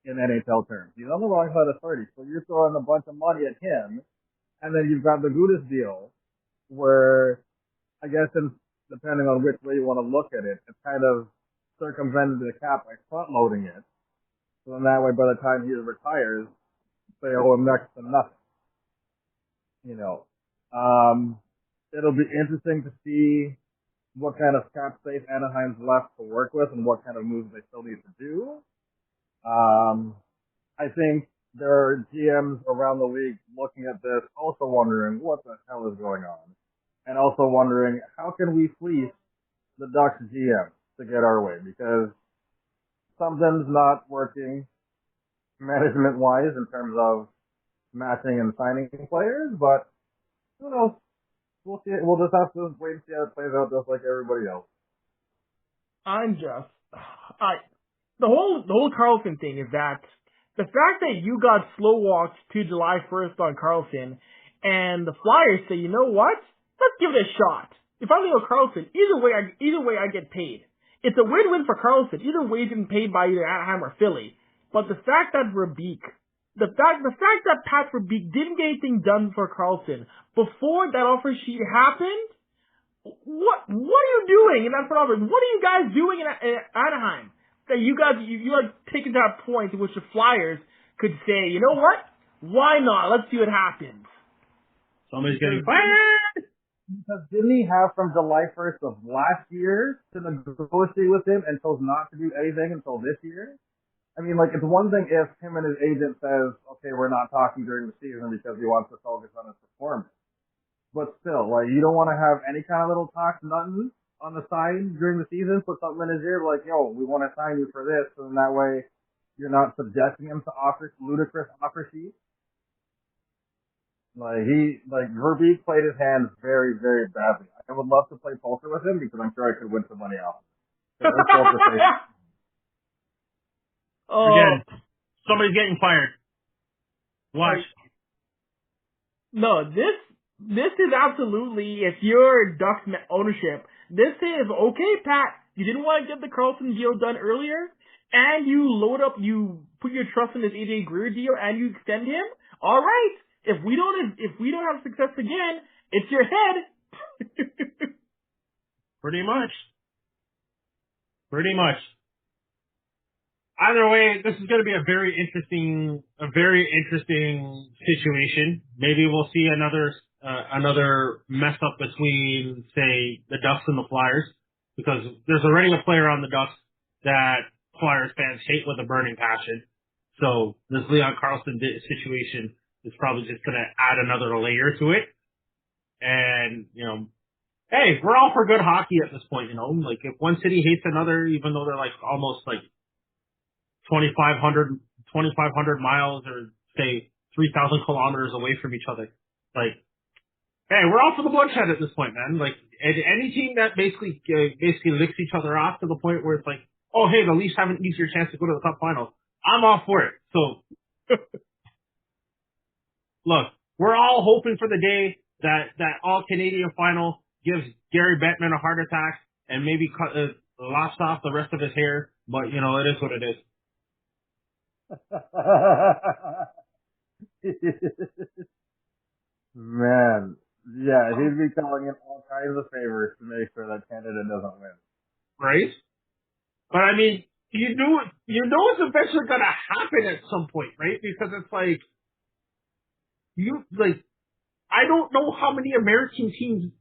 in NHL terms. He's on the wrong side of 30, so you're throwing a bunch of money at him, and then you've got the Gudas deal, where, I guess, depending on which way you want to look at it, it's kind of circumvented the cap by front-loading it. So then that way, by the time he retires, they owe him next to nothing. You know, it'll be interesting to see what kind of cap space Anaheim's left to work with and what kind of moves they still need to do. I think there are GMs around the league looking at this, also wondering what the hell is going on, and also wondering how can we fleece the Ducks GM to get our way, because something's not working management-wise in terms of matching and signing players, but who knows? We'll see. We'll just have to wait and see how it plays out, just like everybody else. The whole Carlson thing is that the fact that you got slow walked to July 1st on Carlson, and the Flyers say, you know what? Let's give it a shot. If I'm Leo Carlson, either way I get paid. It's a win-win for Carlson. Either way, he's getting paid by either Anaheim or Philly. But the fact that the fact that Pat Verbeek didn't get anything done for Carlson before that offer sheet happened, what are you doing in that front office? What are you guys doing in Anaheim? That you are taking to that point in which the Flyers could say, you know what? Why not? Let's see what happens. Somebody's getting fired! Because didn't he have from July 1st of last year to negotiate with him and chose not to do anything until this year? I mean, like, it's one thing if him and his agent says, okay, we're not talking during the season because he wants to focus on his performance. But still, like, you don't want to have any kind of little talk, nothing on the side during the season, put something in his ear like, yo, we want to sign you for this, and that way you're not subjecting him to ludicrous offer sheets. Verbeek played his hands very, very badly. I would love to play poker with him because I'm sure I could win some money off him. Again, somebody's getting fired. Watch. No, this is absolutely, if you're Ducks ownership, this is, okay, Pat, you didn't want to get the Carlson deal done earlier, and you put your trust in this AJ Greer deal, and you extend him? Alright, if we don't have success again, it's your head. Pretty much. Either way, this is going to be a very interesting situation. Maybe we'll see another mess up between, say, the Ducks and the Flyers, because there's already a player on the Ducks that Flyers fans hate with a burning passion. So this Leon Carlson situation is probably just going to add another layer to it. And, you know, hey, we're all for good hockey at this point, you know. Like, if one city hates another, even though they're like almost like 2,500 miles or say 3,000 kilometers away from each other. Like, hey, we're all for the bloodshed at this point, man. Like, any team that basically licks each other off to the point where it's like, oh, hey, the Leafs have an easier chance to go to the Cup final. I'm all for it. So, look, we're all hoping for the day that all Canadian final gives Gary Bettman a heart attack and maybe lops off the rest of his hair. But, you know, it is what it is. Man, yeah, he'd be calling in all kinds of favors to make sure that Canada doesn't win. Right? But I mean, you know it's eventually gonna happen at some point, right? Because it's like, I don't know how many American teams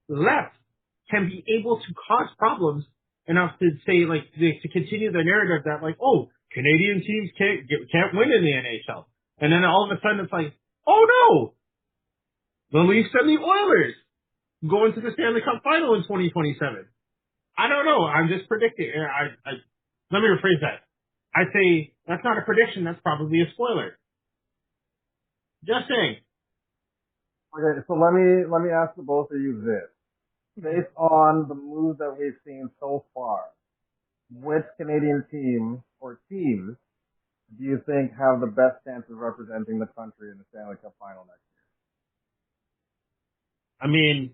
left can be able to cause problems enough to say, like, to continue the narrative that, like, oh, Canadian teams can't win in the NHL. And then all of a sudden it's like, oh no! The Leafs and the Oilers go into the Stanley Cup final in 2027. I don't know. I'm just predicting. Let me rephrase that. I say that's not a prediction. That's probably a spoiler. Just saying. Okay, so let me ask the both of you this. Based on the moves that we've seen so far, which Canadian team or teams do you think have the best chance of representing the country in the Stanley Cup final next year? I mean,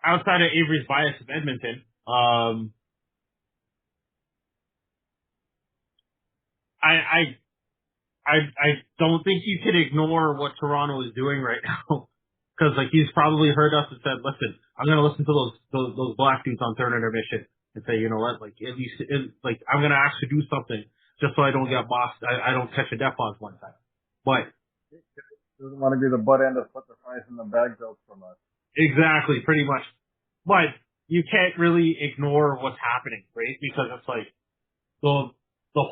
outside of Avery's bias of Edmonton, I don't think you can ignore what Toronto is doing right now. Cause like he's probably heard us and said, listen, I'm going to listen to those black dudes on third intermission and say, you know what, like at least, I'm going to actually do something just so I don't get bossed. I don't catch a death pause one time. But doesn't want to be the butt end of put the price in the bag jokes from us. Exactly, pretty much. But you can't really ignore what's happening, right? Because it's like the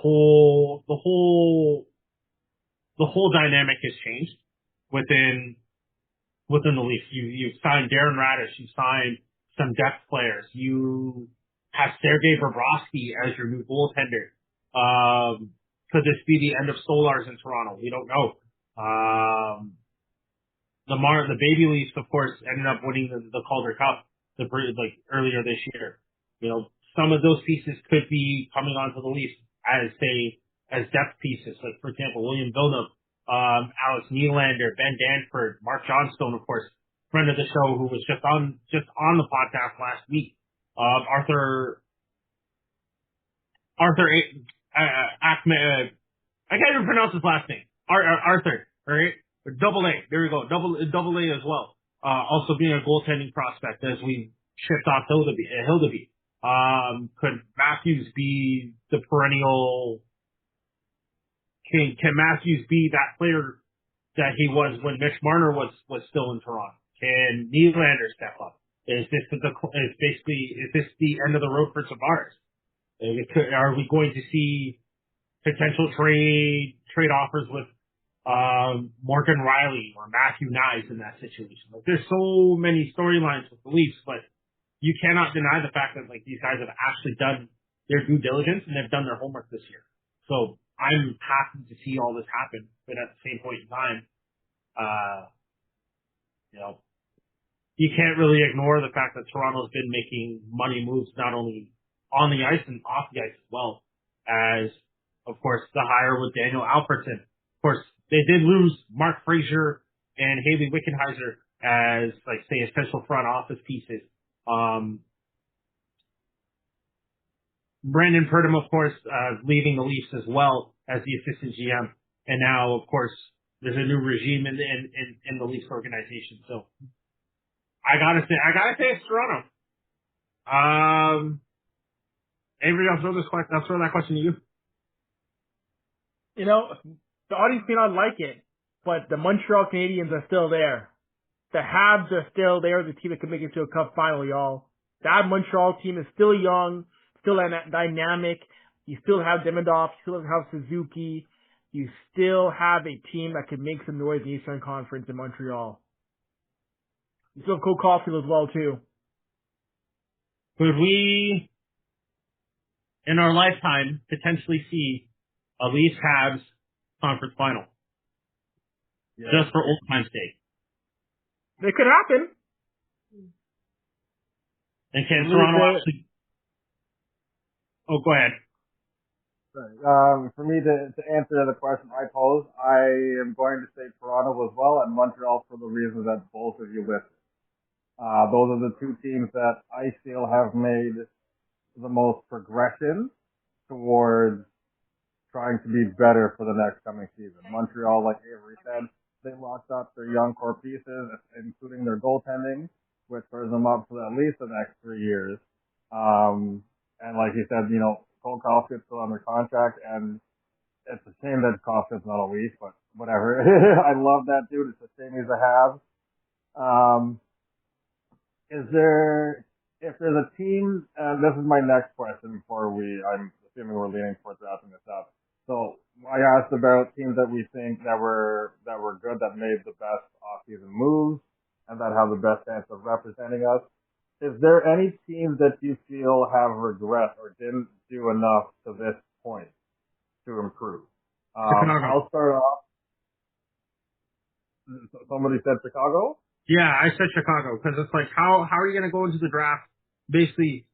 whole dynamic has changed within the Leafs. You signed Darren Radish, you signed some depth players, you have Sergei Bobrovsky as your new goaltender. Could this be the end of Stolarz in Toronto? We don't know. The Baby Leafs, of course, ended up winning the Calder Cup earlier this year. You know, some of those pieces could be coming onto the Leafs as depth pieces. Like, for example, William Villeneuve, Alex Nylander, Ben Danford, Mark Johnstone, of course, friend of the show who was just on the podcast last week. Arthur Ahmed, I can't even pronounce his last name. Arthur, right? Double A. There we go. Double A as well. Also being a goaltending prospect as we shift off Hildeby. Could Matthews be the perennial? Can Matthews be that player that he was when Mitch Marner was still in Toronto? Can Nylander step up? Is this the end of the road for Tavares? Are we going to see potential trade offers with Morgan Riley or Matthew Knies in that situation? Like, there's so many storylines with the Leafs, but you cannot deny the fact that like these guys have actually done their due diligence and they've done their homework this year. So I'm happy to see all this happen, but at the same point in time, you can't really ignore the fact that Toronto's been making money moves not only on the ice and off the ice as well as, of course, the hire with Daniel Alfredsson. Of course, they did lose Mark Frazier and Haley Wickenheiser as, like, say, essential front office pieces. Brandon Purdom, of course, leaving the Leafs as well as the assistant GM. And now, of course, there's a new regime in the Leafs organization. So I gotta say it's Toronto. Avery, I'll throw that question to you. You know, the audience may not like it, but the Montreal Canadiens are still there. The Habs are still there, the team that could make it to a cup final, y'all. That Montreal team is still young, still dynamic. You still have Demidov, you still have Suzuki. You still have a team that can make some noise in the Eastern Conference in Montreal. You still have Cole Caulfield as well, too. Could we, in our lifetime, potentially see a Leafs Habs conference final. Yeah. Just for old time's sake. It could happen. And can Toronto actually... Oh, go ahead. Right. For me to answer the question I posed, I am going to say Toronto as well and Montreal for the reasons that both of you listed. Those are the two teams that I feel have made the most progression towards trying to be better for the next coming season. Montreal, like Avery said, they locked up their young core pieces, including their goaltending, which serves them up for at least the next 3 years. And like you said, Cole Caulfield's still under contract, and it's a shame that Caulfield's not a Leaf, but whatever. I love that dude. It's a shame he's a Habs. If there's a team, this is my next question I'm assuming we're leaning towards wrapping this up. So I asked about teams that we think that were good, that made the best off-season moves, and that have the best chance of representing us. Is there any teams that you feel have regressed or didn't do enough to this point to improve? I'll start off. Somebody said Chicago? Yeah, I said Chicago, because it's like, how are you going to go into the draft, basically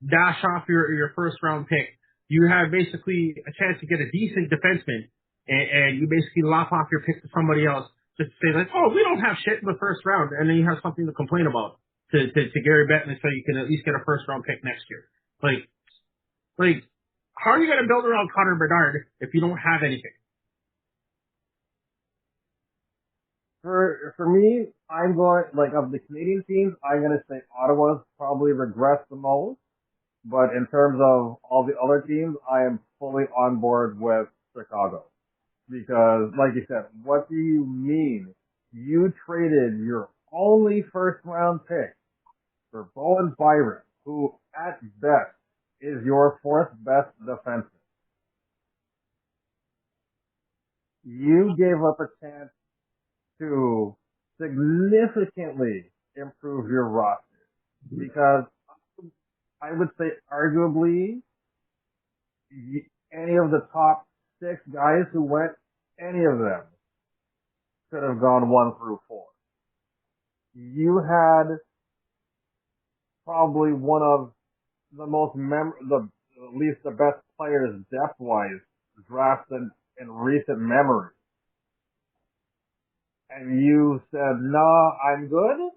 dash off your first round pick? You have basically a chance to get a decent defenseman, and you basically lop off your pick to somebody else just to say, like, oh, we don't have shit in the first round, and then you have something to complain about to Gary Bettman, so you can at least get a first round pick next year. Like, how are you going to build around Connor Bedard if you don't have anything? For me, I'm going, of the Canadian teams, I'm going to say Ottawa's probably regressed the most. But in terms of all the other teams, I am fully on board with Chicago. Because, like you said, what do you mean? You traded your only first round pick for Bowen Byram, who at best is your fourth best defenseman. You gave up a chance to significantly improve your roster, because I would say arguably any of the top 6 guys who went, any of them could have gone 1 through 4. You had probably one of the most at least the best players depth-wise drafted in recent memory. And you said, nah, I'm good.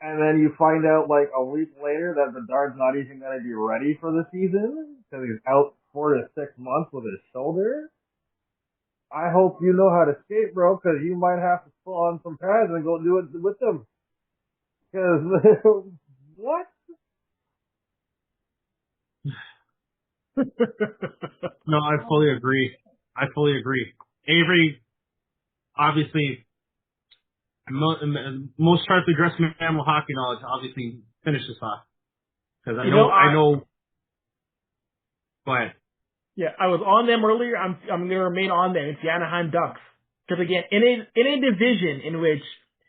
And then you find out a week later that Bedard's not even going to be ready for the season because he's out 4 to 6 months with his shoulder. I hope you know how to skate, bro, because you might have to pull on some pads and go do it with them. Because, what? No, I fully agree. Avery, obviously, most sharply dressed man with hockey knowledge, obviously finish this off. Because I know. Go ahead. Yeah, I was on them earlier. I'm going to remain on them. It's the Anaheim Ducks. Because again, in a division in which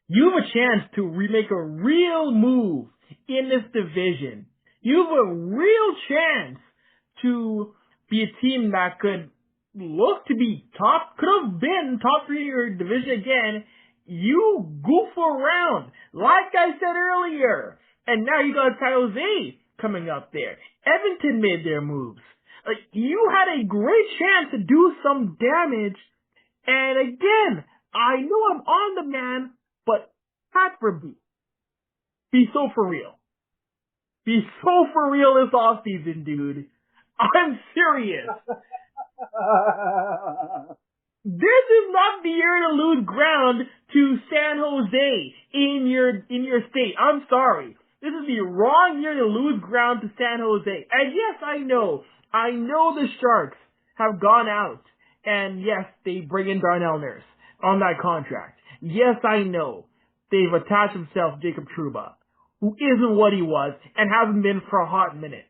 you have a chance to make a real move in this division, you have a real chance to be a team that could look to be could have been top 3 in your division again. You goof around, like I said earlier, and now you got San Jose coming up there. Edmonton made their moves. You had a great chance to do some damage, and again, I know I'm on the man, but Pat Verbeek, be so for real. Be so for real this offseason, dude. I'm serious. This is not the year to lose ground to San Jose in your state. I'm sorry. This is the wrong year to lose ground to San Jose. And yes, I know the Sharks have gone out. And yes, they bring in Darnell Nurse on that contract. Yes, I know they've attached himself Jacob Trouba, who isn't what he was and hasn't been for a hot minute.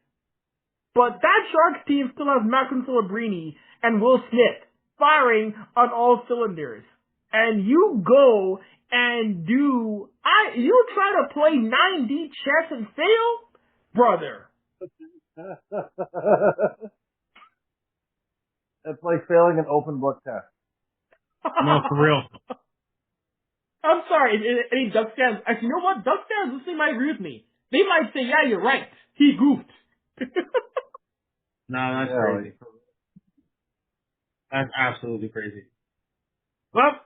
But that Sharks team still has Macklin Celebrini and Will Smith firing on all cylinders. And you go and you try to play 9D chess and fail? Brother. It's like failing an open book test. No, for real. I'm sorry, any Ducks fans, actually, you know what? Ducks fans listening might agree with me. They might say, yeah, you're right. He goofed. No, that's Yeah, crazy. That's absolutely crazy. Well,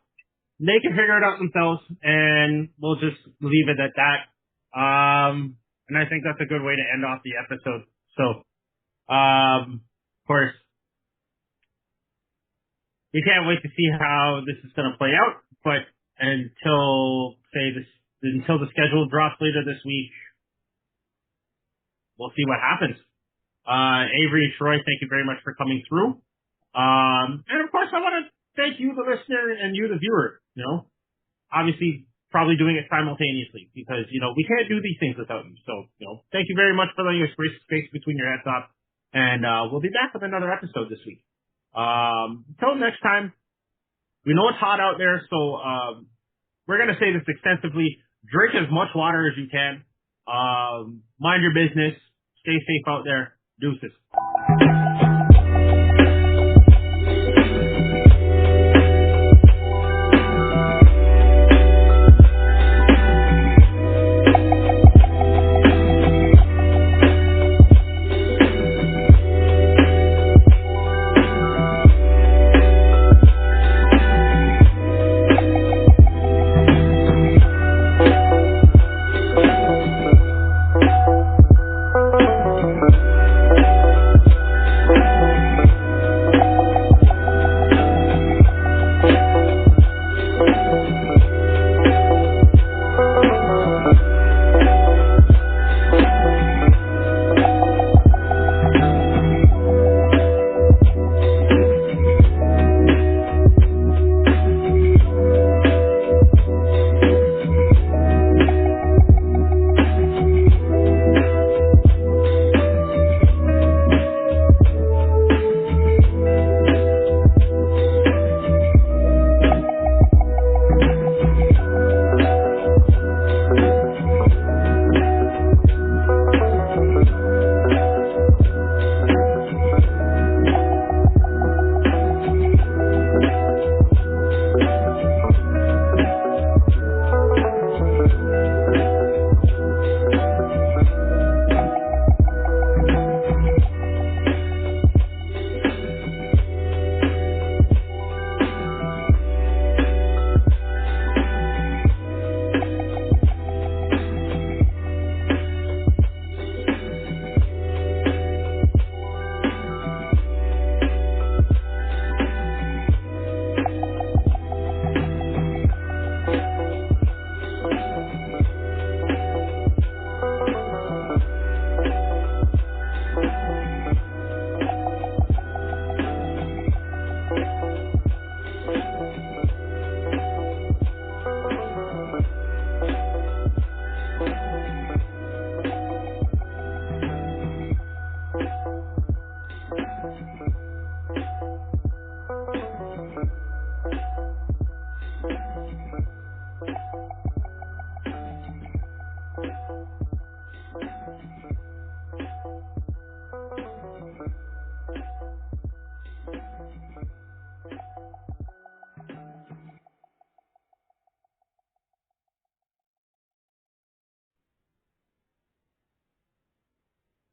they can figure it out themselves, and we'll just leave it at that. And I think that's a good way to end off the episode. So, of course, we can't wait to see how this is going to play out, but until the schedule drops later this week, we'll see what happens. Avery and Troy, thank you very much for coming through. And of course, I want to thank you, the listener, and you, the viewer. You know, obviously, probably doing it simultaneously because we can't do these things without you. So, thank you very much for letting us space between your heads up, and we'll be back with another episode this week. Until next time, we know it's hot out there, so we're gonna say this extensively. Drink as much water as you can. Mind your business. Stay safe out there. Deuces.